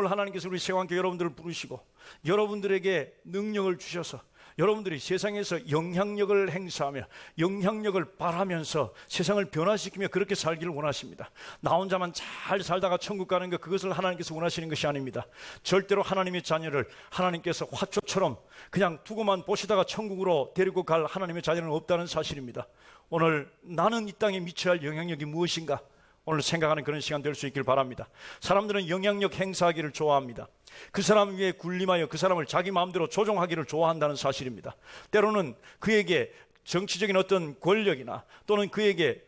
오늘 하나님께서 우리 세관교 여러분들을 부르시고 여러분들에게 능력을 주셔서 여러분들이 세상에서 영향력을 행사하며 영향력을 발하면서 세상을 변화시키며 그렇게 살기를 원하십니다. 나 혼자만 잘 살다가 천국 가는 것, 그것을 하나님께서 원하시는 것이 아닙니다. 절대로 하나님의 자녀를 하나님께서 화초처럼 그냥 두고만 보시다가 천국으로 데리고 갈 하나님의 자녀는 없다는 사실입니다. 오늘 나는 이 땅에 미쳐야 할 영향력이 무엇인가, 오늘 생각하는 그런 시간 될 수 있길 바랍니다. 사람들은 영향력 행사하기를 좋아합니다. 그 사람 위에 군림하여 그 사람을 자기 마음대로 조종하기를 좋아한다는 사실입니다. 때로는 그에게 정치적인 어떤 권력이나 또는 그에게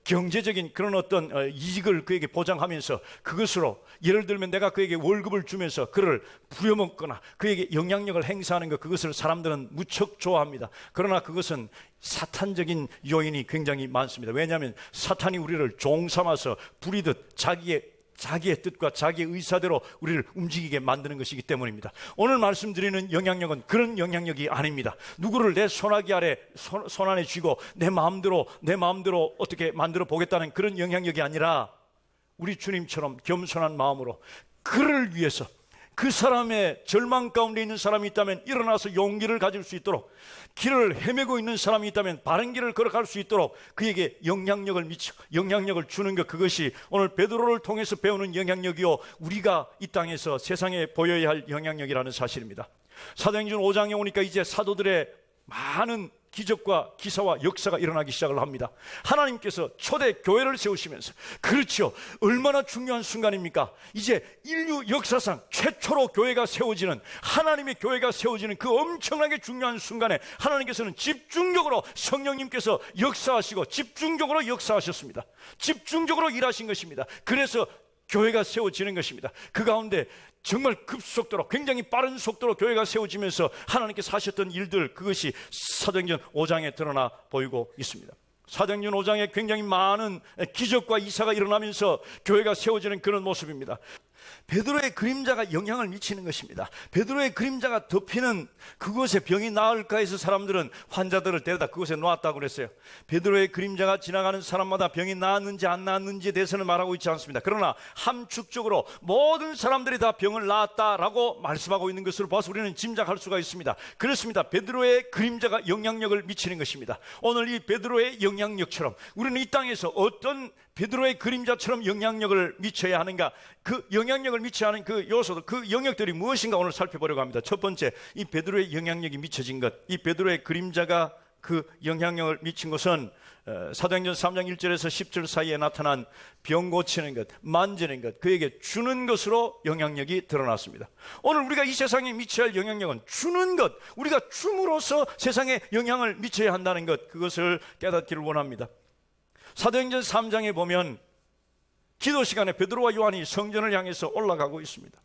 경제적인 그런 어떤 이익을 그에게 보장하면서 그것으로, 예를 들면 내가 그에게 월급을 주면서 그를 부려먹거나 그에게 영향력을 행사하는 것, 그것을 사람들은 무척 좋아합니다. 그러나 그것은 사탄적인 요인이 굉장히 많습니다. 왜냐하면 사탄이 우리를 종 삼아서 부리듯 자기의 뜻과 자기의 의사대로 우리를 움직이게 만드는 것이기 때문입니다. 오늘 말씀드리는 영향력은 그런 영향력이 아닙니다. 누구를 내 손아귀 아래 손 안에 쥐고 내 마음대로 어떻게 만들어 보겠다는 그런 영향력이 아니라, 우리 주님처럼 겸손한 마음으로 그를 위해서, 그 사람의 절망 가운데 있는 사람이 있다면 일어나서 용기를 가질 수 있도록, 길을 헤매고 있는 사람이 있다면 바른 길을 걸어갈 수 있도록 그에게 영향력을 주는 것, 그것이 오늘 베드로를 통해서 배우는 영향력이요, 우리가 이 땅에서 세상에 보여야 할 영향력이라는 사실입니다. 사도행전 5장에 오니까 이제 사도들의 많은 기적과 기사와 역사가 일어나기 시작을 합니다. 하나님께서 초대 교회를 세우시면서, 그렇죠, 얼마나 중요한 순간입니까? 이제 인류 역사상 최초로 교회가 세워지는, 하나님의 교회가 세워지는 그 엄청나게 중요한 순간에 하나님께서는 집중적으로 성령님께서 역사하시고 집중적으로 역사하셨습니다. 집중적으로 일하신 것입니다. 그래서 교회가 세워지는 것입니다. 그 가운데 정말 급속도로, 굉장히 빠른 속도로 교회가 세워지면서 하나님께서 하셨던 일들, 그것이 사도행전 5장에 드러나 보이고 있습니다. 사도행전 5장에 굉장히 많은 기적과 이사가 일어나면서 교회가 세워지는 그런 모습입니다. 베드로의 그림자가 영향을 미치는 것입니다. 베드로의 그림자가 덮이는 그곳에 병이 나을까 해서 사람들은 환자들을 데려다 그곳에 놓았다고 그랬어요. 베드로의 그림자가 지나가는 사람마다 병이 나았는지 안 나았는지에 대해서는 말하고 있지 않습니다. 그러나 함축적으로 모든 사람들이 다 병을 나았다라고 말씀하고 있는 것을 봐서 우리는 짐작할 수가 있습니다. 그렇습니다. 베드로의 그림자가 영향력을 미치는 것입니다. 오늘 이 베드로의 영향력처럼 우리는 이 땅에서 어떤 베드로의 그림자처럼 영향력을 미쳐야 하는가, 그 영향력을 미쳐야 하는 그 요소들, 그 영역들이 무엇인가 오늘 살펴보려고 합니다. 첫 번째, 이 베드로의 영향력이 미쳐진 것, 이 베드로의 그림자가 그 영향력을 미친 것은 사도행전 3장 1절에서 10절 사이에 나타난 병 고치는 것, 만지는 것, 그에게 주는 것으로 영향력이 드러났습니다. 오늘 우리가 이 세상에 미쳐야 할 영향력은 주는 것, 우리가 줌으로써 세상에 영향을 미쳐야 한다는 것, 그것을 깨닫기를 원합니다. 사도행전 3장에 보면 기도 시간에 베드로와 요한이 성전을 향해서 올라가고 있습니다.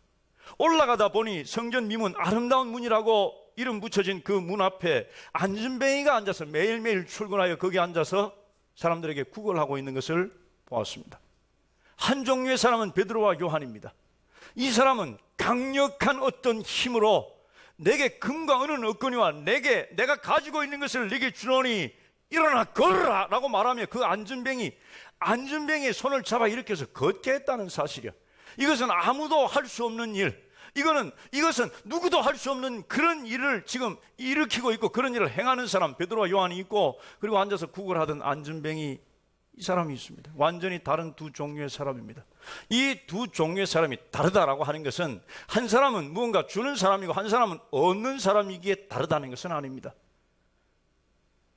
올라가다 보니 성전 미문, 아름다운 문이라고 이름 붙여진 그 문 앞에 안전뱅이가 앉아서 매일매일 출근하여 거기 앉아서 사람들에게 구걸하고 있는 것을 보았습니다. 한 종류의 사람은 베드로와 요한입니다. 이 사람은 강력한 어떤 힘으로 내게 금과 은은 없거니와 내가 가지고 있는 것을 네게 주노니 일어나 걸어라 라고 말하며 그 안전뱅이의 손을 잡아 일으켜서 걷게 했다는 사실이요. 이것은 아무도 할 수 없는 일, 이것은 누구도 할 수 없는 그런 일을 지금 일으키고 있고, 그런 일을 행하는 사람 베드로와 요한이 있고, 그리고 앉아서 구걸하던 안전뱅이 이 사람이 있습니다. 완전히 다른 두 종류의 사람입니다. 이 두 종류의 사람이 다르다라고 하는 것은 한 사람은 무언가 주는 사람이고 한 사람은 얻는 사람이기에 다르다는 것은 아닙니다.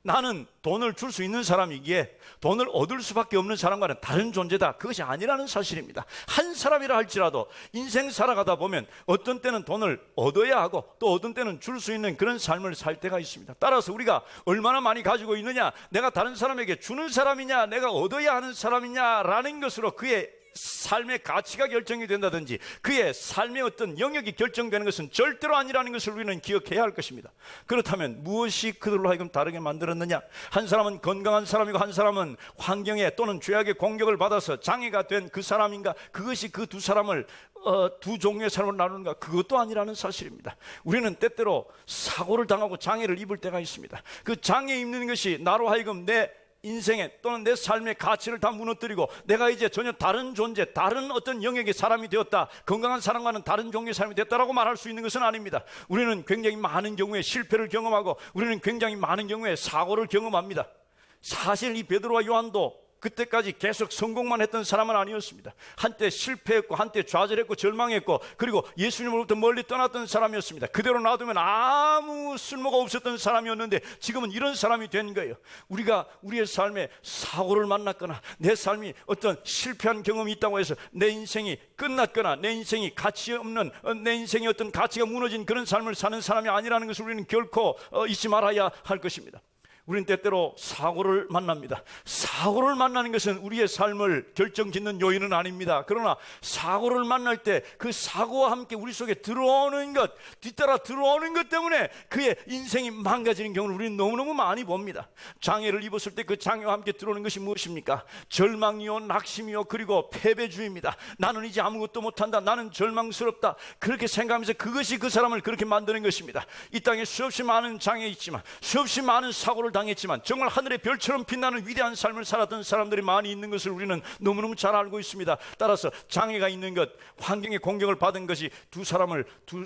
나는 돈을 줄 수 있는 사람이기에 돈을 얻을 수밖에 없는 사람과는 다른 존재다, 그것이 아니라는 사실입니다. 한 사람이라 할지라도 인생 살아가다 보면 어떤 때는 돈을 얻어야 하고 또 어떤 때는 줄 수 있는 그런 삶을 살 때가 있습니다. 따라서 우리가 얼마나 많이 가지고 있느냐, 내가 다른 사람에게 주는 사람이냐, 내가 얻어야 하는 사람이냐라는 것으로 그의 삶의 가치가 결정이 된다든지 그의 삶의 어떤 영역이 결정되는 것은 절대로 아니라는 것을 우리는 기억해야 할 것입니다. 그렇다면 무엇이 그들로 하여금 다르게 만들었느냐? 한 사람은 건강한 사람이고 한 사람은 환경에 또는 죄악의 공격을 받아서 장애가 된 그 사람인가? 그것이 그 두 사람을 두 종류의 사람을 나누는가? 그것도 아니라는 사실입니다. 우리는 때때로 사고를 당하고 장애를 입을 때가 있습니다. 그 장애 입는 것이 나로 하여금 내 인생에 또는 내 삶의 가치를 다 무너뜨리고 내가 이제 전혀 다른 존재, 다른 어떤 영역의 사람이 되었다, 건강한 사람과는 다른 종류의 사람이 됐다라고 말할 수 있는 것은 아닙니다. 우리는 굉장히 많은 경우에 실패를 경험하고 우리는 굉장히 많은 경우에 사고를 경험합니다. 사실 이 베드로와 요한도 그때까지 계속 성공만 했던 사람은 아니었습니다. 한때 실패했고 한때 좌절했고 절망했고 그리고 예수님으로부터 멀리 떠났던 사람이었습니다. 그대로 놔두면 아무 쓸모가 없었던 사람이었는데 지금은 이런 사람이 된 거예요. 우리가 우리의 삶에 사고를 만났거나 내 삶이 어떤 실패한 경험이 있다고 해서 내 인생이 끝났거나 내 인생이 가치 없는, 내 인생의 어떤 가치가 무너진 그런 삶을 사는 사람이 아니라는 것을 우리는 결코 잊지 말아야 할 것입니다. 우리는 때때로 사고를 만납니다. 사고를 만나는 것은 우리의 삶을 결정짓는 요인은 아닙니다. 그러나 사고를 만날 때 그 사고와 함께 우리 속에 들어오는 것, 뒤따라 들어오는 것 때문에 그의 인생이 망가지는 경우를 우리는 너무너무 많이 봅니다. 장애를 입었을 때 그 장애와 함께 들어오는 것이 무엇입니까? 절망이요, 낙심이요, 그리고 패배주의입니다. 나는 이제 아무것도 못한다, 나는 절망스럽다, 그렇게 생각하면서 그것이 그 사람을 그렇게 만드는 것입니다. 이 땅에 수없이 많은 장애 있지만, 수없이 많은 사고를 당했지만 정말 하늘의 별처럼 빛나는 위대한 삶을 살았던 사람들이 많이 있는 것을 우리는 너무너무 잘 알고 있습니다. 따라서 장애가 있는 것, 환경의 공격을 받은 것이 두 사람을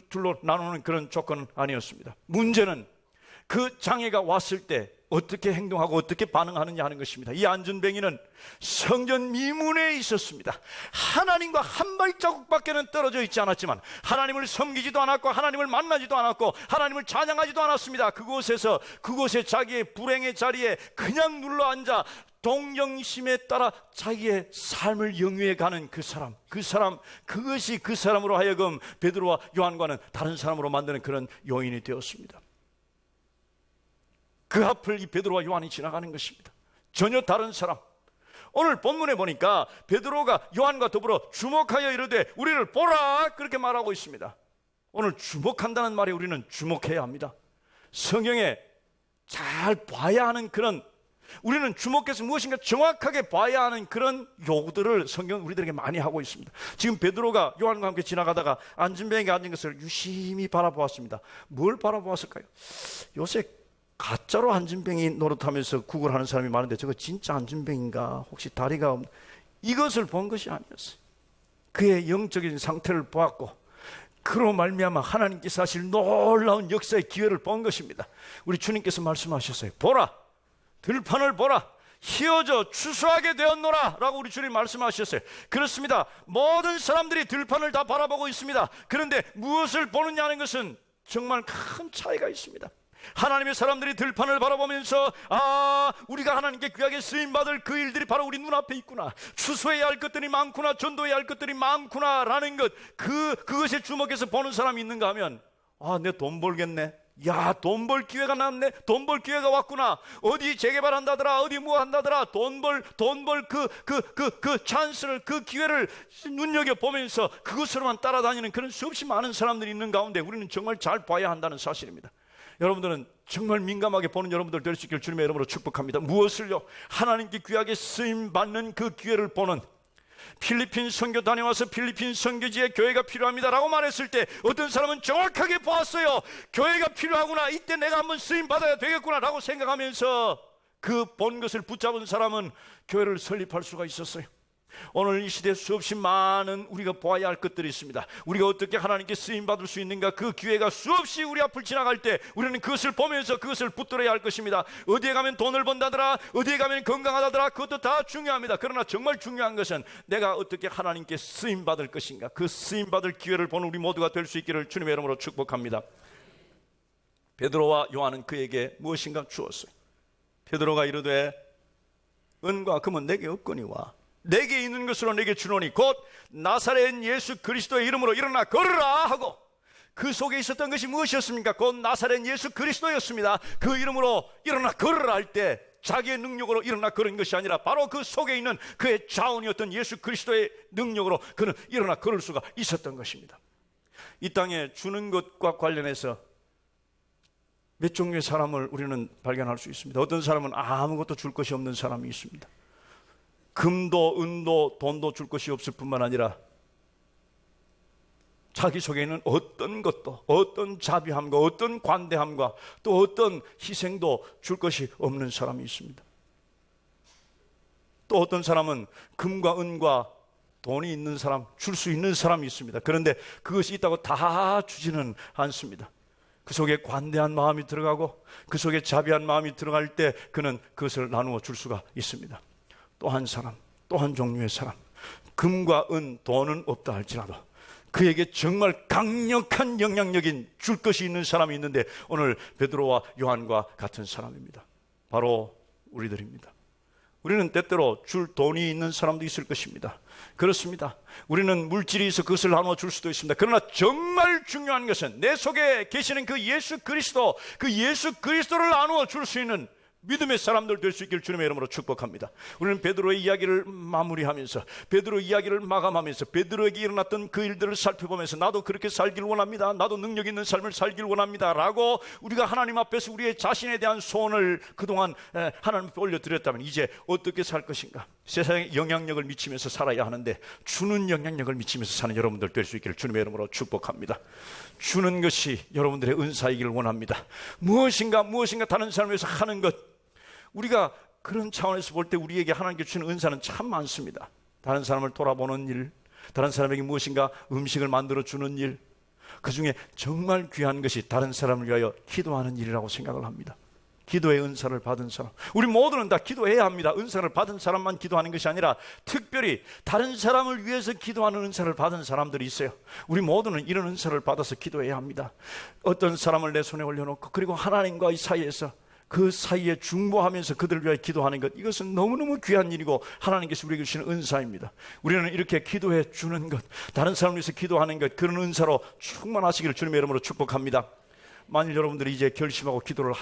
둘로 나누는 그런 조건은 아니었습니다. 문제는 그 장애가 왔을 때 어떻게 행동하고 어떻게 반응하느냐 하는 것입니다. 이 안전뱅이는 성전 미문에 있었습니다. 하나님과 한 발자국밖에는 떨어져 있지 않았지만 하나님을 섬기지도 않았고 하나님을 만나지도 않았고 하나님을 찬양하지도 않았습니다. 그곳에 자기의 불행의 자리에 그냥 눌러앉아 동정심에 따라 자기의 삶을 영위해 가는 그 사람, 그것이 그 사람으로 하여금 베드로와 요한과는 다른 사람으로 만드는 그런 요인이 되었습니다. 그 앞을 이 베드로와 요한이 지나가는 것입니다. 전혀 다른 사람. 오늘 본문에 보니까 베드로가 요한과 더불어 주목하여 이르되 우리를 보라, 그렇게 말하고 있습니다. 오늘 주목한다는 말에 우리는 주목해야 합니다. 성경에 잘 봐야 하는 그런, 우리는 주목해서 무엇인가 정확하게 봐야 하는 그런 요구들을 성경은 우리들에게 많이 하고 있습니다. 지금 베드로가 요한과 함께 지나가다가 안전뱅이가 앉은 것을 유심히 바라보았습니다. 뭘 바라보았을까요? 요새 가짜로 안전뱅이 노릇하면서 구걸하는 사람이 많은데 저거 진짜 안전뱅인가, 혹시 다리가 없나, 이것을 본 것이 아니었어요. 그의 영적인 상태를 보았고 그로 말미암아 하나님께 사실 놀라운 역사의 기회를 본 것입니다. 우리 주님께서 말씀하셨어요. 보라, 들판을 보라, 휘어져 추수하게 되었노라 라고 우리 주님 말씀하셨어요. 그렇습니다. 모든 사람들이 들판을 다 바라보고 있습니다. 그런데 무엇을 보느냐는 것은 정말 큰 차이가 있습니다. 하나님의 사람들이 들판을 바라보면서 우리가 하나님께 귀하게 쓰임받을 그 일들이 바로 우리 눈앞에 있구나, 추수해야 할 것들이 많구나, 전도해야 할 것들이 많구나 라는 것, 그것에 주목해서 보는 사람이 있는가 하면 내 돈 벌겠네, 야, 돈 벌 기회가 났네, 돈 벌 기회가 왔구나, 어디 재개발한다더라, 어디 뭐 한다더라, 돈 벌 그 찬스를, 그 기회를 눈여겨보면서 그것으로만 따라다니는 그런 수없이 많은 사람들이 있는 가운데 우리는 정말 잘 봐야 한다는 사실입니다. 여러분들은 정말 민감하게 보는 여러분들 될 수 있기를 주님의 이름으로 축복합니다. 무엇을요? 하나님께 귀하게 쓰임받는 그 기회를 보는, 필리핀 선교 다녀와서 필리핀 선교지에 교회가 필요합니다 라고 말했을 때 어떤 사람은 정확하게 보았어요. 교회가 필요하구나, 이때 내가 한번 쓰임받아야 되겠구나 라고 생각하면서 그 본 것을 붙잡은 사람은 교회를 설립할 수가 있었어요. 오늘 이 시대에 수없이 많은 우리가 보아야 할 것들이 있습니다. 우리가 어떻게 하나님께 쓰임받을 수 있는가, 그 기회가 수없이 우리 앞을 지나갈 때 우리는 그것을 보면서 그것을 붙들어야 할 것입니다. 어디에 가면 돈을 번다더라, 어디에 가면 건강하다더라, 그것도 다 중요합니다. 그러나 정말 중요한 것은 내가 어떻게 하나님께 쓰임받을 것인가, 그 쓰임받을 기회를 보는 우리 모두가 될 수 있기를 주님의 이름으로 축복합니다. 베드로와 요한은 그에게 무엇인가 주었어요. 베드로가 이르되 은과 금은 내게 없거니와 내게 있는 것으로 내게 주노니 곧 나사렛 예수 그리스도의 이름으로 일어나 걸으라 하고, 그 속에 있었던 것이 무엇이었습니까? 곧 나사렛 예수 그리스도였습니다. 그 이름으로 일어나 걸으라 할 때 자기의 능력으로 일어나 걸은 것이 아니라 바로 그 속에 있는 그의 자원이었던 예수 그리스도의 능력으로 그는 일어나 걸을 수가 있었던 것입니다. 이 땅에 주는 것과 관련해서 몇 종류의 사람을 우리는 발견할 수 있습니다. 어떤 사람은 아무것도 줄 것이 없는 사람이 있습니다. 금도 은도 돈도 줄 것이 없을 뿐만 아니라 자기 속에 있는 어떤 것도, 어떤 자비함과 어떤 관대함과 또 어떤 희생도 줄 것이 없는 사람이 있습니다. 또 어떤 사람은 금과 은과 돈이 있는 사람, 줄 수 있는 사람이 있습니다. 그런데 그것이 있다고 다 주지는 않습니다. 그 속에 관대한 마음이 들어가고 그 속에 자비한 마음이 들어갈 때 그는 그것을 나누어 줄 수가 있습니다. 또 한 사람, 또 한 종류의 사람, 금과 은, 돈은 없다 할지라도 그에게 정말 강력한 영향력인 줄 것이 있는 사람이 있는데 오늘 베드로와 요한과 같은 사람입니다. 바로 우리들입니다. 우리는 때때로 줄 돈이 있는 사람도 있을 것입니다. 그렇습니다. 우리는 물질이 있어 그것을 나누어 줄 수도 있습니다. 그러나 정말 중요한 것은 내 속에 계시는 그 예수 그리스도, 그 예수 그리스도를 나누어 줄 수 있는 믿음의 사람들 될 수 있기를 주님의 이름으로 축복합니다. 우리는 베드로의 이야기를 마무리하면서, 베드로 이야기를 마감하면서 베드로에게 일어났던 그 일들을 살펴보면서 나도 그렇게 살길 원합니다, 나도 능력 있는 삶을 살길 원합니다 라고 우리가 하나님 앞에서 우리의 자신에 대한 소원을 그동안 하나님 앞에 올려드렸다면 이제 어떻게 살 것인가? 세상에 영향력을 미치면서 살아야 하는데 주는 영향력을 미치면서 사는 여러분들 될 수 있기를 주님의 이름으로 축복합니다. 주는 것이 여러분들의 은사이기를 원합니다. 무엇인가 다른 사람을 위해서 하는 것, 우리가 그런 차원에서 볼 때 우리에게 하나님께 주는 은사는 참 많습니다. 다른 사람을 돌아보는 일, 다른 사람에게 무엇인가 음식을 만들어 주는 일, 그 중에 정말 귀한 것이 다른 사람을 위하여 기도하는 일이라고 생각을 합니다. 기도의 은사를 받은 사람, 우리 모두는 다 기도해야 합니다. 은사를 받은 사람만 기도하는 것이 아니라 특별히 다른 사람을 위해서 기도하는 은사를 받은 사람들이 있어요. 우리 모두는 이런 은사를 받아서 기도해야 합니다. 어떤 사람을 내 손에 올려놓고 그리고 하나님과의 사이에서 그 사이에 중보하면서 그들을 위해 기도하는 것, 이것은 너무너무 귀한 일이고 하나님께서 우리에게 주시는 은사입니다. 우리는 이렇게 기도해 주는 것, 다른 사람을 위해서 기도하는 것, 그런 은사로 충만하시기를 주님의 이름으로 축복합니다. 만일 여러분들이 이제 결심하고 기도를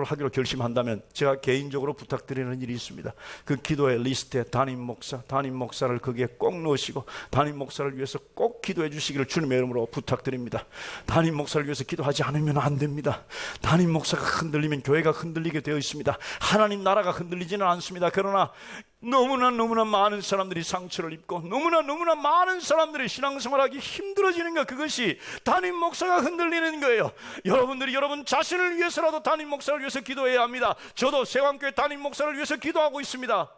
하기로 결심한다면 제가 개인적으로 부탁드리는 일이 있습니다. 그 기도의 리스트에 담임 목사를 거기에 꼭 넣으시고 담임 목사를 위해서 꼭 기도해 주시기를 주님의 이름으로 부탁드립니다. 담임 목사를 위해서 기도하지 않으면 안 됩니다. 담임 목사가 흔들리면 교회가 흔들리게 되어 있습니다. 하나님 나라가 흔들리지는 않습니다. 그러나 너무나 많은 사람들이 상처를 입고 너무나 많은 사람들이 신앙생활하기 힘들어지는 것, 그것이 담임 목사가 흔들리는 거예요. 여러분들이 여러분 자신을 위해서라도 담임 목사를 위해서 기도해야 합니다. 저도 세왕교회 담임 목사를 위해서 기도하고 있습니다.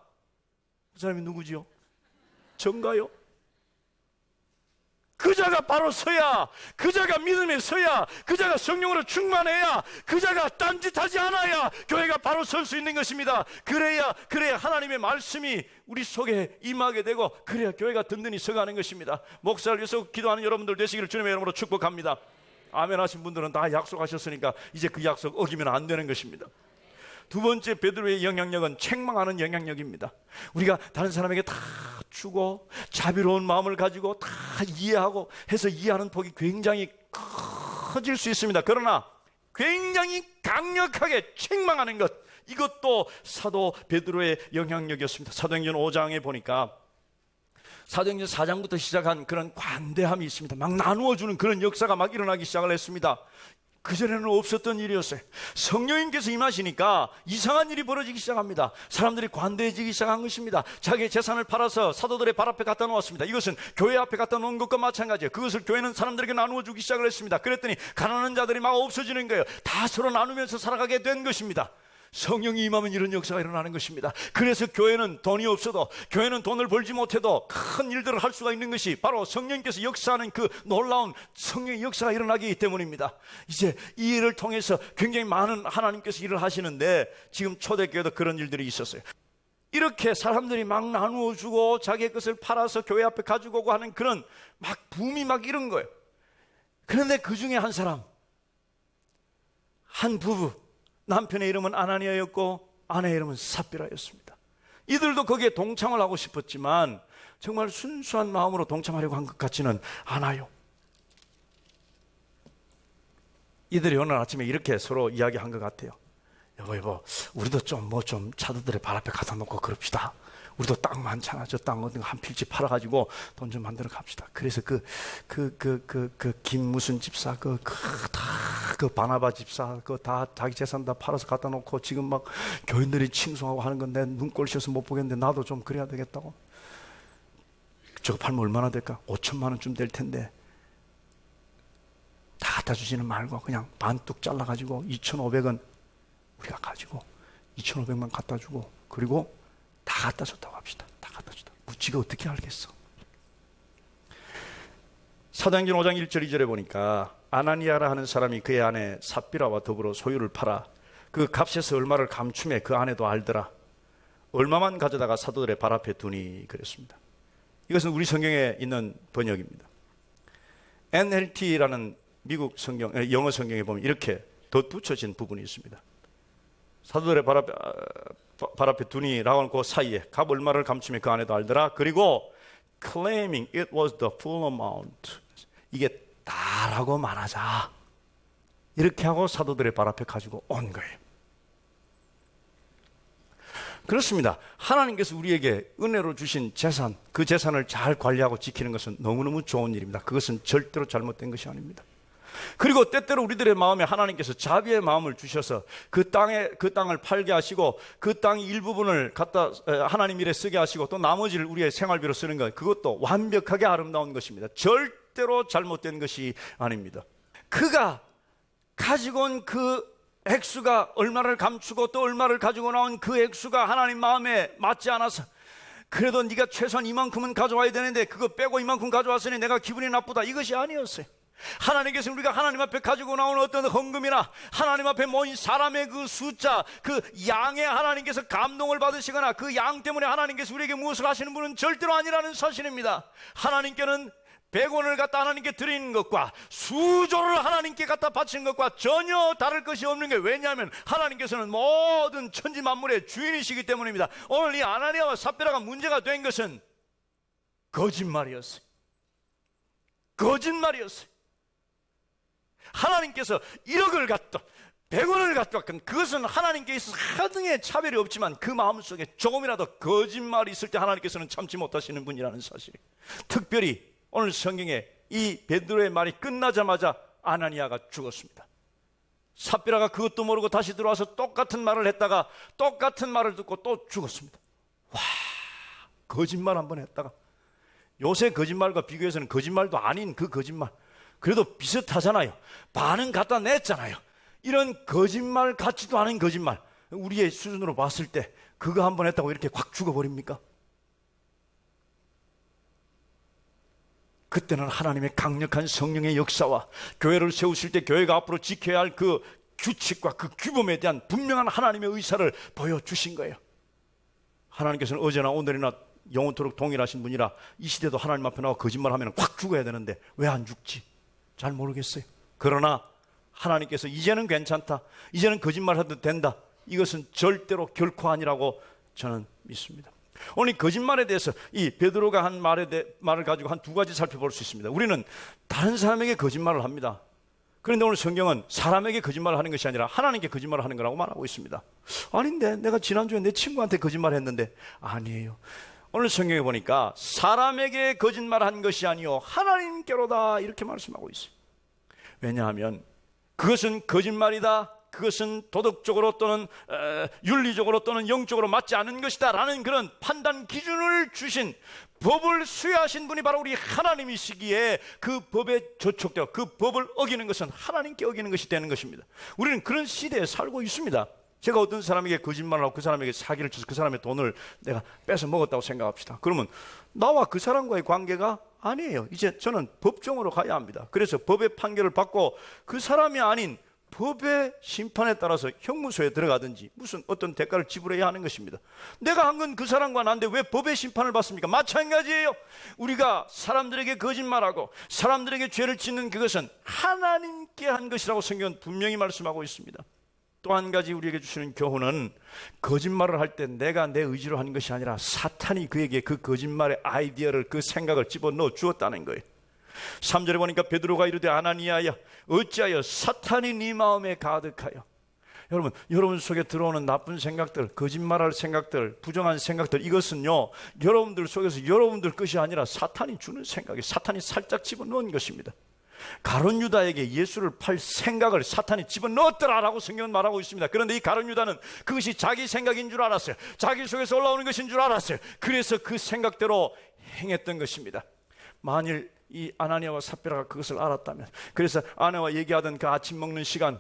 그 사람이 누구지요? 전가요? 그자가 바로 서야, 그자가 믿음에 서야, 그자가 성령으로 충만해야, 그자가 딴짓하지 않아야 교회가 바로 설 수 있는 것입니다. 그래야 하나님의 말씀이 우리 속에 임하게 되고 그래야 교회가 든든히 서가는 것입니다. 목사를 위해서 기도하는 여러분들 되시기를 주님의 이름으로 축복합니다. 아멘 하신 분들은 다 약속하셨으니까 이제 그 약속 어기면 안 되는 것입니다. 두 번째 베드로의 영향력은 책망하는 영향력입니다. 우리가 다른 사람에게 다 주고 자비로운 마음을 가지고 다 이해하고 해서 이해하는 폭이 굉장히 커질 수 있습니다. 그러나 굉장히 강력하게 책망하는 것, 이것도 사도 베드로의 영향력이었습니다. 사도행전 5장에 보니까 사도행전 4장부터 시작한 그런 관대함이 있습니다. 막 나누어주는 그런 역사가 막 일어나기 시작을 했습니다. 그전에는 없었던 일이었어요. 성령님께서 임하시니까 이상한 일이 벌어지기 시작합니다. 사람들이 관대해지기 시작한 것입니다. 자기의 재산을 팔아서 사도들의 발 앞에 갖다 놓았습니다. 이것은 교회 앞에 갖다 놓은 것과 마찬가지예요. 그것을 교회는 사람들에게 나누어 주기 시작을 했습니다. 그랬더니 가난한 자들이 막 없어지는 거예요. 다 서로 나누면서 살아가게 된 것입니다. 성령이 임하면 이런 역사가 일어나는 것입니다. 그래서 교회는 돈이 없어도, 교회는 돈을 벌지 못해도 큰 일들을 할 수가 있는 것이 바로 성령께서 역사하는 그 놀라운 성령의 역사가 일어나기 때문입니다. 이제 이 일을 통해서 굉장히 많은 하나님께서 일을 하시는데 지금 초대교회도 그런 일들이 있었어요. 이렇게 사람들이 막 나누어주고 자기의 것을 팔아서 교회 앞에 가지고 오고 하는 그런 막 붐이 막 이런 거예요. 그런데 그 중에 한 사람, 한 부부, 남편의 이름은 아나니아였고 아내의 이름은 삽비라였습니다. 이들도 거기에 동참을 하고 싶었지만 정말 순수한 마음으로 동참하려고 한 것 같지는 않아요. 이들이 어느 아침에 이렇게 서로 이야기한 것 같아요. 여보, 우리도 좀 차도들의 발 앞에 갖다 놓고 그럽시다. 우리도 땅 많잖아. 저 땅 어디 한 필지 팔아가지고 돈 좀 만들어 갑시다. 그래서 김 무슨 집사, 그 바나바 집사, 다 자기 재산 다 팔아서 갖다 놓고 지금 막 교인들이 칭송하고 하는 건 내 눈꼴 씌어서 못 보겠는데 나도 좀 그래야 되겠다고. 저거 팔면 얼마나 될까? 5천만 원쯤 될 텐데. 다 갖다 주지는 말고 그냥 반뚝 잘라가지고 2,500원 우리가 가지고 2,500만 갖다 주고 그리고 다 다 갖다 줬다고 합시다. 다 갖다 줬다. 지가 어떻게 알겠어? 사도행전 5장 1절 2절에 보니까 아나니아라 하는 사람이 그의 아내 삽비라와 더불어 소유를 팔아 그 값에서 얼마를 감춤해 그 아내도 알더라. 얼마만 가져다가 사도들의 발 앞에 두니 그랬습니다. 이것은 우리 성경에 있는 번역입니다. NLT라는 미국 성경, 영어 성경에 보면 이렇게 덧붙여진 부분이 있습니다. 사도들의 발 앞에 두니라고 하는 그 사이에 값 얼마를 감추며 그 안에도 알더라. 그리고 claiming it was the full amount, 이게 다라고 말하자, 이렇게 하고 사도들의 발 앞에 가지고 온 거예요. 그렇습니다. 하나님께서 우리에게 은혜로 주신 재산, 그 재산을 잘 관리하고 지키는 것은 너무너무 좋은 일입니다. 그것은 절대로 잘못된 것이 아닙니다. 그리고 때때로 우리들의 마음에 하나님께서 자비의 마음을 주셔서 그 땅을 팔게 하시고 그 땅의 일부분을 갖다 하나님 일에 쓰게 하시고 또 나머지를 우리의 생활비로 쓰는 것, 그것도 완벽하게 아름다운 것입니다. 절대로 잘못된 것이 아닙니다. 그가 가지고 온 그 액수가 얼마를 감추고 또 얼마를 가지고 나온 그 액수가 하나님 마음에 맞지 않아서, 그래도 네가 최소한 이만큼은 가져와야 되는데 그거 빼고 이만큼 가져왔으니 내가 기분이 나쁘다, 이것이 아니었어요. 하나님께서 우리가 하나님 앞에 가지고 나온 어떤 헌금이나 하나님 앞에 모인 사람의 그 숫자, 그 양에 하나님께서 감동을 받으시거나 그 양 때문에 하나님께서 우리에게 무엇을 하시는 분은 절대로 아니라는 사실입니다. 하나님께는 100원을 갖다 하나님께 드리는 것과 수조를 하나님께 갖다 바치는 것과 전혀 다를 것이 없는 게, 왜냐하면 하나님께서는 모든 천지 만물의 주인이시기 때문입니다. 오늘 이 아나니아와 삽비라가 문제가 된 것은 거짓말이었어요. 거짓말이었어요. 하나님께서 1억을 갖다 100원을 갖다, 그것은 하나님께 있어서 하등의 차별이 없지만 그 마음속에 조금이라도 거짓말이 있을 때 하나님께서는 참지 못하시는 분이라는 사실. 특별히 오늘 성경에 이 베드로의 말이 끝나자마자 아나니아가 죽었습니다. 삽비라가 그것도 모르고 다시 들어와서 똑같은 말을 했다가 똑같은 말을 듣고 또 죽었습니다. 와, 거짓말 한번 했다가, 요새 거짓말과 비교해서는 거짓말도 아닌 그 거짓말, 그래도 비슷하잖아요. 반은 갖다 냈잖아요. 이런 거짓말 같지도 않은 거짓말, 우리의 수준으로 봤을 때 그거 한번 했다고 이렇게 확 죽어버립니까? 그때는 하나님의 강력한 성령의 역사와 교회를 세우실 때 교회가 앞으로 지켜야 할 그 규칙과 그 규범에 대한 분명한 하나님의 의사를 보여주신 거예요. 하나님께서는 어제나 오늘이나 영원토록 동일하신 분이라 이 시대도 하나님 앞에 나와 거짓말하면 확 죽어야 되는데 왜 안 죽지? 잘 모르겠어요. 그러나 하나님께서 이제는 괜찮다, 이제는 거짓말해도 된다, 이것은 절대로 결코 아니라고 저는 믿습니다. 오늘 거짓말에 대해서 이 베드로가 한 말을 가지고 한 두 가지 살펴볼 수 있습니다. 우리는 다른 사람에게 거짓말을 합니다. 그런데 오늘 성경은 사람에게 거짓말을 하는 것이 아니라 하나님께 거짓말을 하는 거라고 말하고 있습니다. 아닌데, 내가 지난주에 내 친구한테 거짓말 했는데. 아니에요. 오늘 성경에 보니까 사람에게 거짓말한 것이 아니요 하나님께로다, 이렇게 말씀하고 있어요. 왜냐하면 그것은 거짓말이다, 그것은 도덕적으로 또는 윤리적으로 또는 영적으로 맞지 않은 것이다 라는 그런 판단 기준을 주신, 법을 수여하신 분이 바로 우리 하나님이시기에 그 법에 저촉되어 그 법을 어기는 것은 하나님께 어기는 것이 되는 것입니다. 우리는 그런 시대에 살고 있습니다. 제가 어떤 사람에게 거짓말을 하고 그 사람에게 사기를 쳐서 그 사람의 돈을 내가 뺏어 먹었다고 생각합시다. 그러면 나와 그 사람과의 관계가 아니에요. 이제 저는 법정으로 가야 합니다. 그래서 법의 판결을 받고 그 사람이 아닌 법의 심판에 따라서 형무소에 들어가든지 무슨 어떤 대가를 지불해야 하는 것입니다. 내가 한 건 그 사람과 난데 왜 법의 심판을 받습니까? 마찬가지예요. 우리가 사람들에게 거짓말하고 사람들에게 죄를 짓는 그것은 하나님께 한 것이라고 성경은 분명히 말씀하고 있습니다. 또 한 가지 우리에게 주시는 교훈은, 거짓말을 할 때 내가 내 의지로 하는 것이 아니라 사탄이 그에게 그 거짓말의 아이디어를, 그 생각을 집어넣어 주었다는 거예요. 3절에 보니까 베드로가 이르되 아나니아야 어찌하여 사탄이 네 마음에 가득하여. 여러분 속에 들어오는 나쁜 생각들, 거짓말할 생각들, 부정한 생각들, 이것은요 여러분들 속에서 여러분들 것이 아니라 사탄이 주는 생각이에요. 사탄이 살짝 집어넣은 것입니다. 가룟 유다에게 예수를 팔 생각을 사탄이 집어넣었더라라고 성경은 말하고 있습니다. 그런데 이 가룟 유다는 그것이 자기 생각인 줄 알았어요. 자기 속에서 올라오는 것인 줄 알았어요. 그래서 그 생각대로 행했던 것입니다. 만일 이 아나니아와 삽비라가 그것을 알았다면, 그래서 아내와 얘기하던 그 아침 먹는 시간,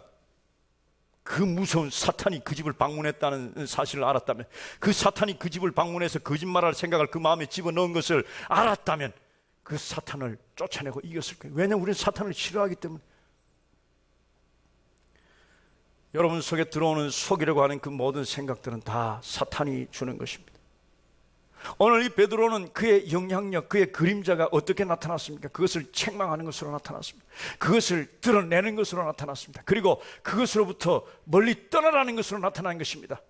그 무서운 사탄이 그 집을 방문했다는 사실을 알았다면, 그 사탄이 그 집을 방문해서 거짓말할 생각을 그 마음에 집어넣은 것을 알았다면 그 사탄을 쫓아내고 이겼을 거예요. 왜냐하면 우리는 사탄을 싫어하기 때문에. 여러분 속에 들어오는 속이려고 하는 그 모든 생각들은 다 사탄이 주는 것입니다. 오늘 이 베드로는 그의 영향력, 그의 그림자가 어떻게 나타났습니까? 그것을 책망하는 것으로 나타났습니다. 그것을 드러내는 것으로 나타났습니다. 그리고 그것으로부터 멀리 떠나라는 것으로 나타난 것입니다.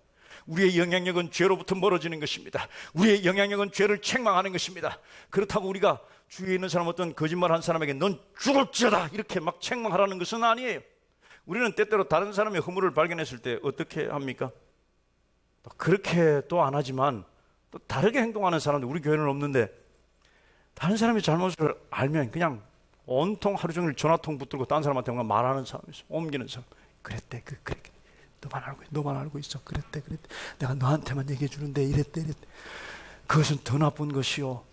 우리의 영향력은 죄로부터 멀어지는 것입니다. 우리의 영향력은 죄를 책망하는 것입니다. 그렇다고 우리가 주위에 있는 사람, 어떤 거짓말한 사람에게 넌 죽을지어다 이렇게 막 책망하라는 것은 아니에요. 우리는 때때로 다른 사람의 허물을 발견했을 때 어떻게 합니까? 그렇게 또 안 하지만 또 다르게 행동하는 사람들 우리 교회는 없는데, 다른 사람의 잘못을 알면 그냥 온통 하루 종일 전화통 붙들고 다른 사람한테 뭔가 말하는 사람이 있어. 옮기는 사람. 그랬대, 그래. 너만 알고 있어. 그랬대. 내가 너한테만 얘기해 주는데 이랬대. 그것은 더 나쁜 것이요.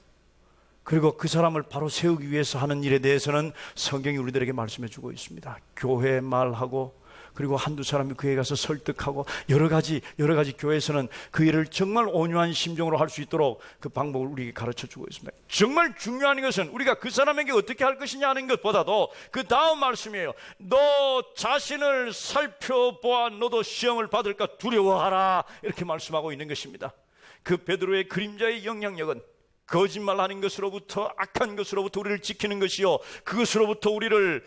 그리고 그 사람을 바로 세우기 위해서 하는 일에 대해서는 성경이 우리들에게 말씀해 주고 있습니다. 교회 말하고, 그리고 한두 사람이 그에 가서 설득하고, 여러 가지 교회에서는 그 일을 정말 온유한 심정으로 할 수 있도록 그 방법을 우리에게 가르쳐 주고 있습니다. 정말 중요한 것은 우리가 그 사람에게 어떻게 할 것이냐 하는 것보다도 그 다음 말씀이에요. 너 자신을 살펴보아 너도 시험을 받을까 두려워하라, 이렇게 말씀하고 있는 것입니다. 그 베드로의 그림자의 영향력은 거짓말하는 것으로부터, 악한 것으로부터 우리를 지키는 것이요, 그것으로부터 우리를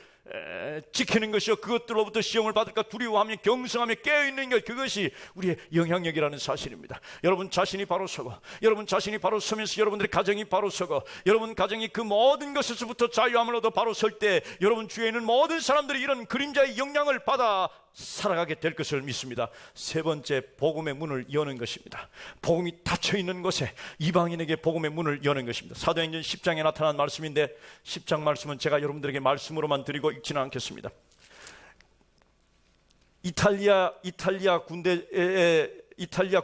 지키는 것이요, 그것들로부터 시험을 받을까 두려워하며 경성하며 깨어있는 것, 그것이 우리의 영향력이라는 사실입니다. 여러분 자신이 바로 서고, 여러분 자신이 바로 서면서 여러분들의 가정이 바로 서고, 여러분 가정이 그 모든 것에서부터 자유함을 얻어 바로 설 때 여러분 주위에 있는 모든 사람들이 이런 그림자의 영향을 받아 살아가게 될 것을 믿습니다. 세 번째, 복음의 문을 여는 것입니다. 복음이 닫혀있는 곳에 이방인에게 복음의 문을 여는 것입니다. 사도행전 10장에 나타난 말씀인데, 10장 말씀은 제가 여러분들에게 말씀으로만 드리고 읽지는 않겠습니다. 이탈리아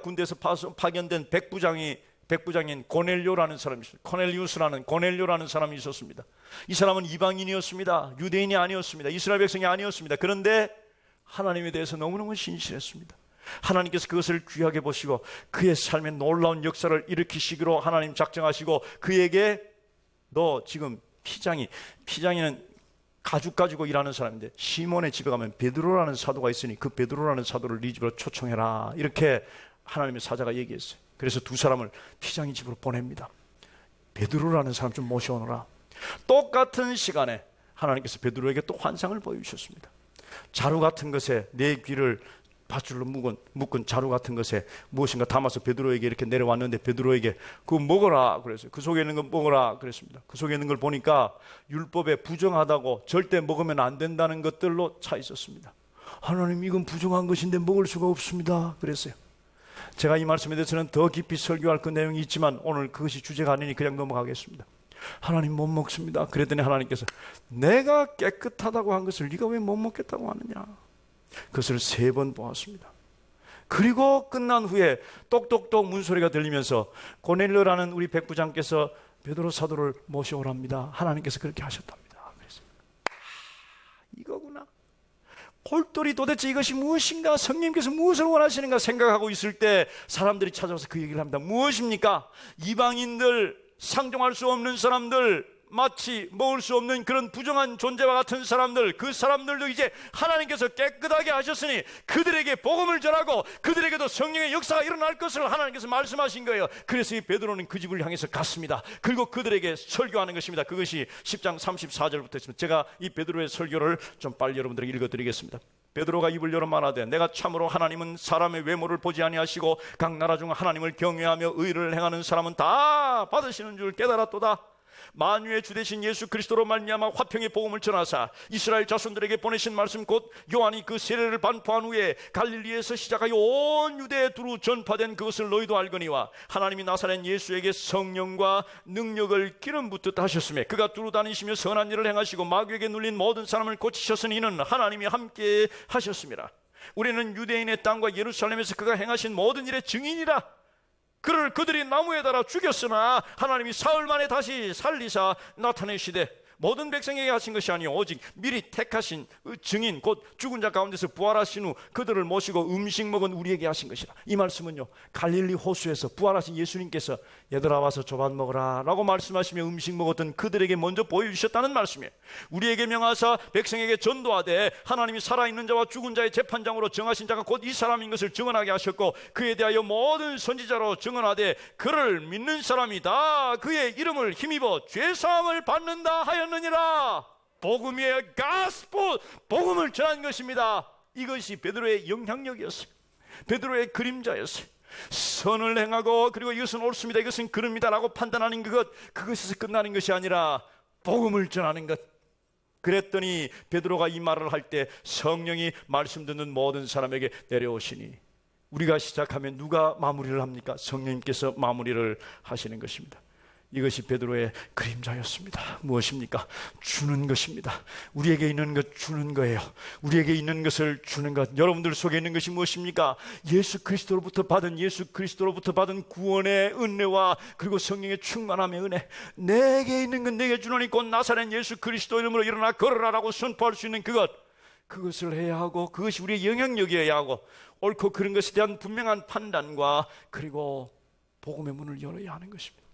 군대에서 파견된 백부장인 고넬료라는 사람이 있습니다. 고넬료라는 사람이 있었습니다. 이 사람은 이방인이었습니다. 유대인이 아니었습니다. 이스라엘 백성이 아니었습니다. 그런데 하나님에 대해서 너무너무 신실했습니다. 하나님께서 그것을 귀하게 보시고 그의 삶에 놀라운 역사를 일으키시기로 하나님 작정하시고, 그에게 너 지금 피장이는 가죽 가지고 일하는 사람인데, 시몬의 집에 가면 베드로라는 사도가 있으니 그 베드로라는 사도를 네 집으로 초청해라, 이렇게 하나님의 사자가 얘기했어요. 그래서 두 사람을 피장이 집으로 보냅니다. 베드로라는 사람 좀 모셔오너라. 똑같은 시간에 하나님께서 베드로에게 또 환상을 보여주셨습니다. 자루 같은 것에, 내 귀를 밧줄로 묶은 자루 같은 것에 무엇인가 담아서 베드로에게 이렇게 내려왔는데, 베드로에게 그거 먹어라 그랬어요. 그 속에 있는 거 먹어라 그랬습니다. 그 속에 있는 걸 보니까 율법에 부정하다고 절대 먹으면 안 된다는 것들로 차 있었습니다. 하나님, 이건 부정한 것인데 먹을 수가 없습니다 그랬어요. 제가 이 말씀에 대해서는 더 깊이 설교할 그 내용이 있지만 오늘 그것이 주제가 아니니 그냥 넘어가겠습니다. 하나님, 못 먹습니다. 그랬더니 하나님께서 내가 깨끗하다고 한 것을 네가 왜 못 먹겠다고 하느냐, 그것을 3번 보았습니다. 그리고 끝난 후에 똑똑똑 문소리가 들리면서 고넬료라는 우리 백부장께서 베드로 사도를 모셔오랍니다. 하나님께서 그렇게 하셨답니다. 그래서 이거구나, 골똘히 도대체 이것이 무엇인가, 성령님께서 무엇을 원하시는가 생각하고 있을 때 사람들이 찾아와서 그 얘기를 합니다. 무엇입니까? 이방인들, 상종할 수 없는 사람들, 마치 먹을 수 없는 그런 부정한 존재와 같은 사람들, 그 사람들도 이제 하나님께서 깨끗하게 하셨으니 그들에게 복음을 전하고 그들에게도 성령의 역사가 일어날 것을 하나님께서 말씀하신 거예요. 그래서 이 베드로는 그 집을 향해서 갔습니다. 그리고 그들에게 설교하는 것입니다. 그것이 10장 34절부터 있습니다. 제가 이 베드로의 설교를 좀 빨리 여러분들에게 읽어드리겠습니다. 베드로가 입을 열어 말하되, 내가 참으로 하나님은 사람의 외모를 보지 아니하시고 각 나라 중 하나님을 경외하며 의를 행하는 사람은 다 받으시는 줄 깨달았도다. 만유의 주 되신 예수 그리스도로 말미암아 화평의 복음을 전하사 이스라엘 자손들에게 보내신 말씀 곧 요한이 그 세례를 반포한 후에 갈릴리에서 시작하여 온 유대에 두루 전파된 그것을 너희도 알거니와, 하나님이 나사렛 예수에게 성령과 능력을 기름 붓듯 하셨으며 그가 두루 다니시며 선한 일을 행하시고 마귀에게 눌린 모든 사람을 고치셨으니 이는 하나님이 함께 하셨습니다. 우리는 유대인의 땅과 예루살렘에서 그가 행하신 모든 일의 증인이라. 그들이 나무에 달아 죽였으나 하나님이 사흘 만에 다시 살리사 나타내시되 모든 백성에게 하신 것이 아니요 오직 미리 택하신 증인 곧 죽은 자 가운데서 부활하신 후 그들을 모시고 음식 먹은 우리에게 하신 것이라. 이 말씀은요, 갈릴리 호수에서 부활하신 예수님께서 얘들아 와서 조반 먹으라 라고 말씀하시며 음식 먹었던 그들에게 먼저 보여주셨다는 말씀이에요. 우리에게 명하사 백성에게 전도하되 하나님이 살아있는 자와 죽은 자의 재판장으로 정하신 자가 곧 이 사람인 것을 증언하게 하셨고, 그에 대하여 모든 선지자로 증언하되 그를 믿는 사람이 다 그의 이름을 힘입어 죄사함을 받는다 하였느니라. 복음이에요. 가스포, 복음을 전한 것입니다. 이것이 베드로의 영향력이었어요. 베드로의 그림자였어요. 선을 행하고 그리고 이것은 옳습니다, 이것은 그릅니다 라고 판단하는 그것에서 끝나는 것이 아니라 복음을 전하는 것. 그랬더니 베드로가 이 말을 할 때 성령이 말씀 듣는 모든 사람에게 내려오시니, 우리가 시작하면 누가 마무리를 합니까? 성령님께서 마무리를 하시는 것입니다. 이것이 베드로의 그림자였습니다. 무엇입니까? 주는 것입니다. 우리에게 있는 것 주는 거예요. 우리에게 있는 것을 주는 것. 여러분들 속에 있는 것이 무엇입니까? 예수 그리스도로부터 받은 구원의 은혜와 그리고 성령의 충만함의 은혜. 내게 있는 것 내게 주노니 곧 나사렛 예수 그리스도 이름으로 일어나 걸으라라고 선포할 수 있는 그것을 해야 하고, 그것이 우리의 영향력이어야 하고, 옳고 그른 것에 대한 분명한 판단과 그리고 복음의 문을 열어야 하는 것입니다.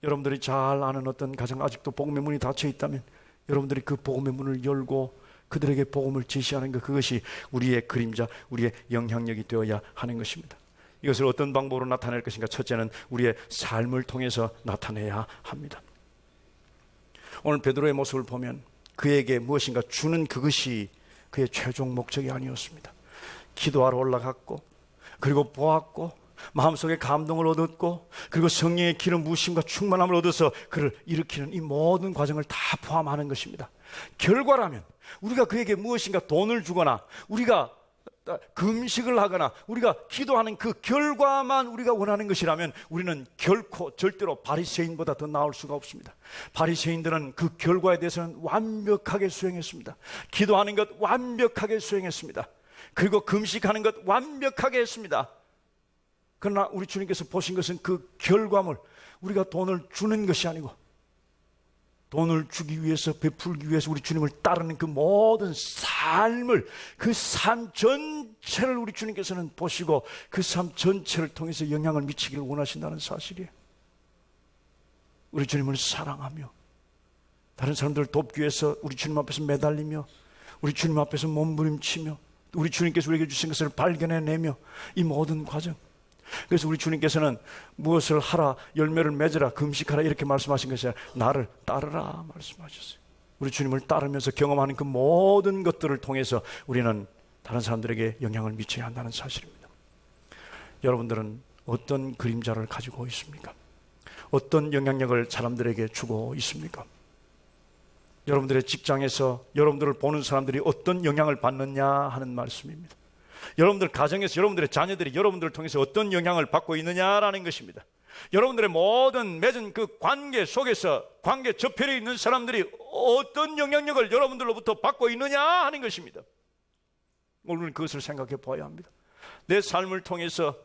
여러분들이 잘 아는 어떤 가정, 아직도 복음의 문이 닫혀 있다면 여러분들이 그 복음의 문을 열고 그들에게 복음을 제시하는 것, 그것이 우리의 그림자, 우리의 영향력이 되어야 하는 것입니다. 이것을 어떤 방법으로 나타낼 것인가? 첫째는 우리의 삶을 통해서 나타내야 합니다. 오늘 베드로의 모습을 보면 그에게 무엇인가 주는 그것이 그의 최종 목적이 아니었습니다. 기도하러 올라갔고, 그리고 보았고, 마음속에 감동을 얻었고, 그리고 성령의 기름 부으심과 충만함을 얻어서 그를 일으키는 이 모든 과정을 다 포함하는 것입니다. 결과라면 우리가 그에게 무엇인가 돈을 주거나 우리가 금식을 하거나 우리가 기도하는 그 결과만 우리가 원하는 것이라면 우리는 결코 절대로 바리새인보다 더 나을 수가 없습니다. 바리새인들은 그 결과에 대해서는 완벽하게 수행했습니다. 기도하는 것 완벽하게 수행했습니다. 그리고 금식하는 것 완벽하게 했습니다. 그러나 우리 주님께서 보신 것은 그 결과물, 우리가 돈을 주는 것이 아니고 돈을 주기 위해서, 베풀기 위해서 우리 주님을 따르는 그 모든 삶을, 그 삶 전체를 우리 주님께서는 보시고 그 삶 전체를 통해서 영향을 미치기를 원하신다는 사실이에요. 우리 주님을 사랑하며 다른 사람들을 돕기 위해서 우리 주님 앞에서 매달리며 우리 주님 앞에서 몸부림치며 우리 주님께서 우리에게 주신 것을 발견해내며 이 모든 과정. 그래서 우리 주님께서는 무엇을 하라, 열매를 맺으라, 금식하라 이렇게 말씀하신 것이 아니라 나를 따르라 말씀하셨어요. 우리 주님을 따르면서 경험하는 그 모든 것들을 통해서 우리는 다른 사람들에게 영향을 미쳐야 한다는 사실입니다. 여러분들은 어떤 그림자를 가지고 있습니까? 어떤 영향력을 사람들에게 주고 있습니까? 여러분들의 직장에서 여러분들을 보는 사람들이 어떤 영향을 받느냐 하는 말씀입니다. 여러분들 가정에서 여러분들의 자녀들이 여러분들을 통해서 어떤 영향을 받고 있느냐라는 것입니다. 여러분들의 모든 맺은 그 관계 속에서 관계 저편에 있는 사람들이 어떤 영향력을 여러분들로부터 받고 있느냐 하는 것입니다. 오늘은 그것을 생각해 봐야 합니다. 내 삶을 통해서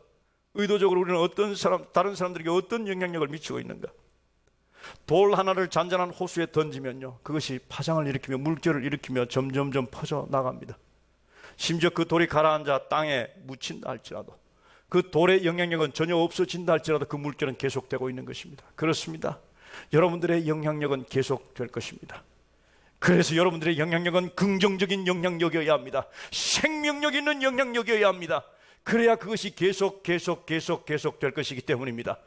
의도적으로 우리는 어떤 사람, 다른 사람들에게 어떤 영향력을 미치고 있는가? 돌 하나를 잔잔한 호수에 던지면요, 그것이 파장을 일으키며 물결을 일으키며 점점점 퍼져 나갑니다. 심지어 그 돌이 가라앉아 땅에 묻힌다 할지라도, 그 돌의 영향력은 전혀 없어진다 할지라도 그 물결은 계속되고 있는 것입니다. 그렇습니다. 여러분들의 영향력은 계속될 것입니다. 그래서 여러분들의 영향력은 긍정적인 영향력이어야 합니다. 생명력 있는 영향력이어야 합니다. 그래야 그것이 계속 될 것이기 때문입니다.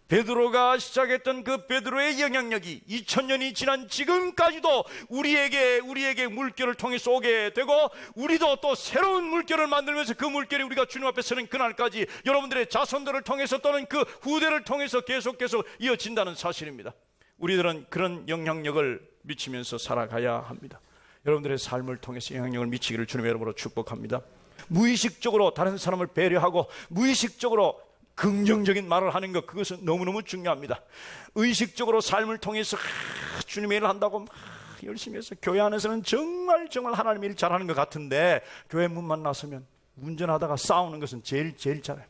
베드로가 시작했던 그 베드로의 영향력이 2000년이 지난 지금까지도 우리에게 물결을 통해서 오게 되고, 우리도 또 새로운 물결을 만들면서 그 물결이 우리가 주님 앞에 서는 그날까지 여러분들의 자손들을 통해서 또는 그 후대를 통해서 계속 이어진다는 사실입니다. 우리들은 그런 영향력을 미치면서 살아가야 합니다. 여러분들의 삶을 통해서 영향력을 미치기를 주님의 이름으로 축복합니다. 무의식적으로 다른 사람을 배려하고 무의식적으로 긍정적인 말을 하는 것, 그것은 너무너무 중요합니다. 의식적으로 삶을 통해서 주님의 일을 한다고 열심히 해서 교회 안에서는 정말 하나님의 일 잘하는 것 같은데 교회 문만 나서면 운전하다가 싸우는 것은 제일 잘해요.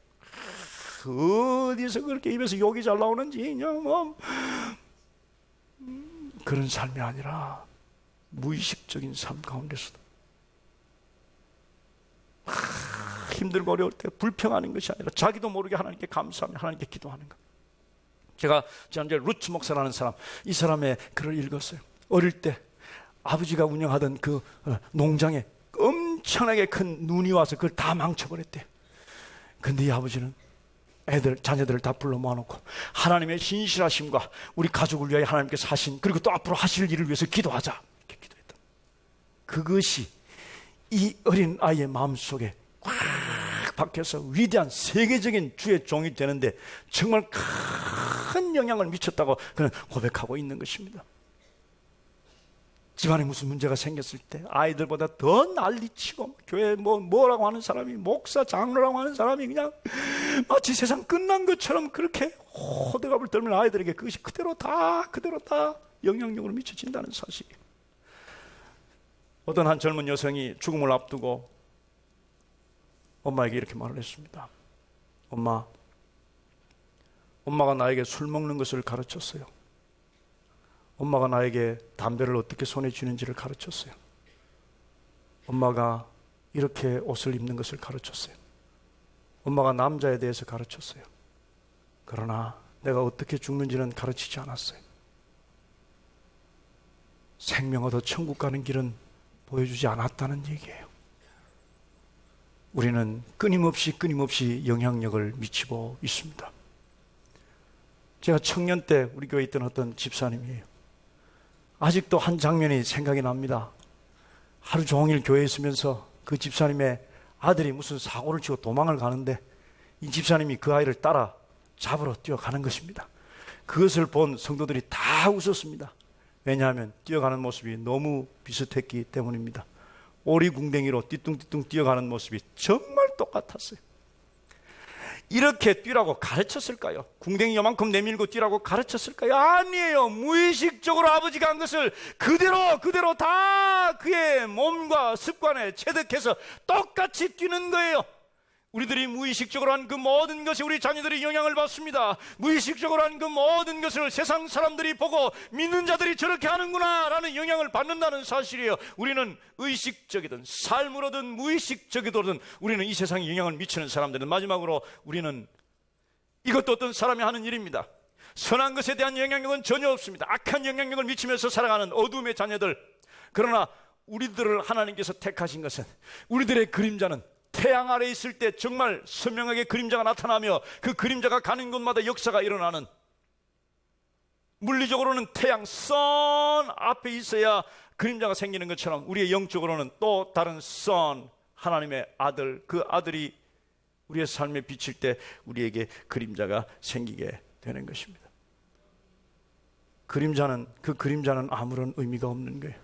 어디서 그렇게 입에서 욕이 잘 나오는지 그런 삶이 아니라 무의식적인 삶 가운데서도 힘들고 어려울 때 불평하는 것이 아니라 자기도 모르게 하나님께 감사하며 하나님께 기도하는 것. 제가 지난주에 루츠 목사라는 사람, 이 사람의 글을 읽었어요. 어릴 때 아버지가 운영하던 그 농장에 엄청나게 큰 눈이 와서 그걸 다 망쳐버렸대요. 근데 이 아버지는 자녀들을 다 불러 모아놓고 하나님의 신실하심과 우리 가족을 위하여 하나님께서 하신, 그리고 또 앞으로 하실 일을 위해서 기도하자, 이렇게 기도했다. 그것이 이 어린 아이의 마음속에 꽉 박혀서 위대한 세계적인 주의 종이 되는데 정말 큰 영향을 미쳤다고 그는 고백하고 있는 것입니다. 집안에 무슨 문제가 생겼을 때 아이들보다 더 난리치고, 교회에 뭐라고 하는 사람이, 목사, 장로라고 하는 사람이 그냥 마치 세상 끝난 것처럼 그렇게 호들갑을 떨면 아이들에게 그것이 그대로 다 영향력으로 미쳐진다는 사실이에요. 어떤 한 젊은 여성이 죽음을 앞두고 엄마에게 이렇게 말을 했습니다. 엄마가 나에게 술 먹는 것을 가르쳤어요. 엄마가 나에게 담배를 어떻게 손에 쥐는지를 가르쳤어요. 엄마가 이렇게 옷을 입는 것을 가르쳤어요. 엄마가 남자에 대해서 가르쳤어요. 그러나 내가 어떻게 죽는지는 가르치지 않았어요. 생명 얻어 천국 가는 길은 보여주지 않았다는 얘기예요. 우리는 끊임없이 영향력을 미치고 있습니다. 제가 청년 때 우리 교회에 있던 어떤 집사님이에요. 아직도 한 장면이 생각이 납니다. 하루 종일 교회에 있으면서 그 집사님의 아들이 무슨 사고를 치고 도망을 가는데 이 집사님이 그 아이를 따라 잡으러 뛰어가는 것입니다. 그것을 본 성도들이 다 웃었습니다. 왜냐하면 뛰어가는 모습이 너무 비슷했기 때문입니다. 오리궁뎅이로 띠뚱띠뚱 뛰어가는 모습이 정말 똑같았어요. 이렇게 뛰라고 가르쳤을까요? 궁뎅이 요만큼 내밀고 뛰라고 가르쳤을까요? 아니에요. 무의식적으로 아버지가 한 것을 그대로 다 그의 몸과 습관에 체득해서 똑같이 뛰는 거예요. 우리들이 무의식적으로 한 그 모든 것이 우리 자녀들이 영향을 받습니다. 무의식적으로 한 그 모든 것을 세상 사람들이 보고 믿는 자들이 저렇게 하는구나 라는 영향을 받는다는 사실이에요. 우리는 의식적이든 삶으로든 무의식적이든 우리는 이 세상에 영향을 미치는 사람들은, 마지막으로 우리는 이것도 어떤 사람이 하는 일입니다. 선한 것에 대한 영향력은 전혀 없습니다. 악한 영향력을 미치면서 살아가는 어둠의 자녀들. 그러나 우리들을 하나님께서 택하신 것은, 우리들의 그림자는 태양 아래 있을 때 정말 선명하게 그림자가 나타나며 그 그림자가 가는 곳마다 역사가 일어나는, 물리적으로는 태양 선 앞에 있어야 그림자가 생기는 것처럼 우리의 영적으로는 또 다른 선, 하나님의 아들, 그 아들이 우리의 삶에 비칠 때 우리에게 그림자가 생기게 되는 것입니다. 그 그림자는 아무런 의미가 없는 거예요.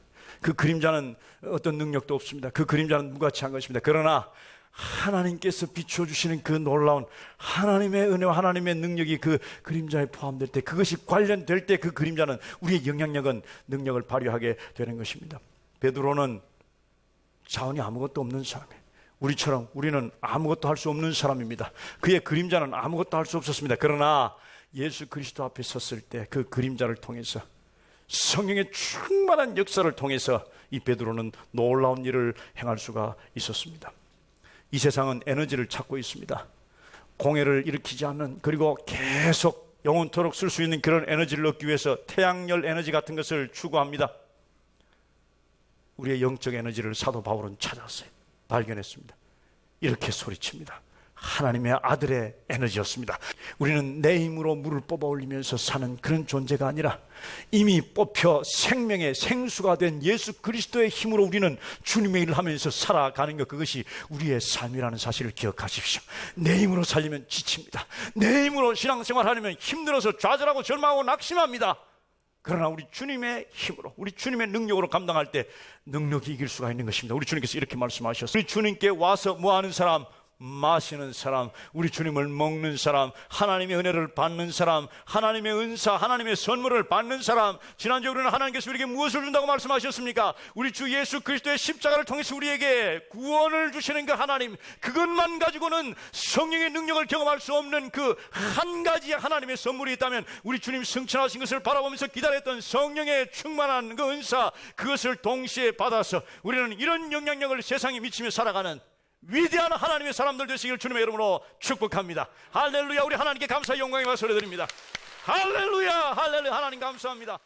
그 그림자는 어떤 능력도 없습니다. 그 그림자는 무가치한 것입니다. 그러나 하나님께서 비추어 주시는 그 놀라운 하나님의 은혜와 하나님의 능력이 그 그림자에 포함될 때, 그것이 관련될 때 그 그림자는, 우리의 능력을 발휘하게 되는 것입니다. 베드로는 자원이 아무것도 없는 사람이에요. 우리처럼 우리는 아무것도 할 수 없는 사람입니다. 그의 그림자는 아무것도 할 수 없었습니다. 그러나 예수 그리스도 앞에 섰을 때 그 그림자를 통해서, 성령의 충만한 역사를 통해서 이 베드로는 놀라운 일을 행할 수가 있었습니다. 이 세상은 에너지를 찾고 있습니다. 공해를 일으키지 않는, 그리고 계속 영원토록 쓸 수 있는 그런 에너지를 얻기 위해서 태양열 에너지 같은 것을 추구합니다. 우리의 영적 에너지를 사도 바울은 찾았어요. 발견했습니다. 이렇게 소리칩니다. 하나님의 아들의 에너지였습니다. 우리는 내 힘으로 물을 뽑아 올리면서 사는 그런 존재가 아니라 이미 뽑혀 생명의 생수가 된 예수 그리스도의 힘으로 우리는 주님의 일을 하면서 살아가는 것, 그것이 우리의 삶이라는 사실을 기억하십시오. 내 힘으로 살려면 지칩니다. 내 힘으로 신앙생활하려면 힘들어서 좌절하고 절망하고 낙심합니다. 그러나 우리 주님의 힘으로, 우리 주님의 능력으로 감당할 때 능력이 이길 수가 있는 것입니다. 우리 주님께서 이렇게 말씀하셨어요. 우리 주님께 와서 뭐하는 사람? 마시는 사람, 우리 주님을 먹는 사람, 하나님의 은혜를 받는 사람, 하나님의 은사, 하나님의 선물을 받는 사람. 지난주에 우리는 하나님께서 우리에게 무엇을 준다고 말씀하셨습니까? 우리 주 예수 그리스도의 십자가를 통해서 우리에게 구원을 주시는 그 하나님, 그것만 가지고는 성령의 능력을 경험할 수 없는 그 한 가지의 하나님의 선물이 있다면, 우리 주님 승천하신 것을 바라보면서 기다렸던 성령의 충만한 그 은사, 그것을 동시에 받아서 우리는 이런 영향력을 세상에 미치며 살아가는 위대한 하나님의 사람들 되시길 주님의 이름으로 축복합니다. 할렐루야. 우리 하나님께 감사의 영광의 말씀을 드립니다. 할렐루야, 할렐루야. 하나님 감사합니다.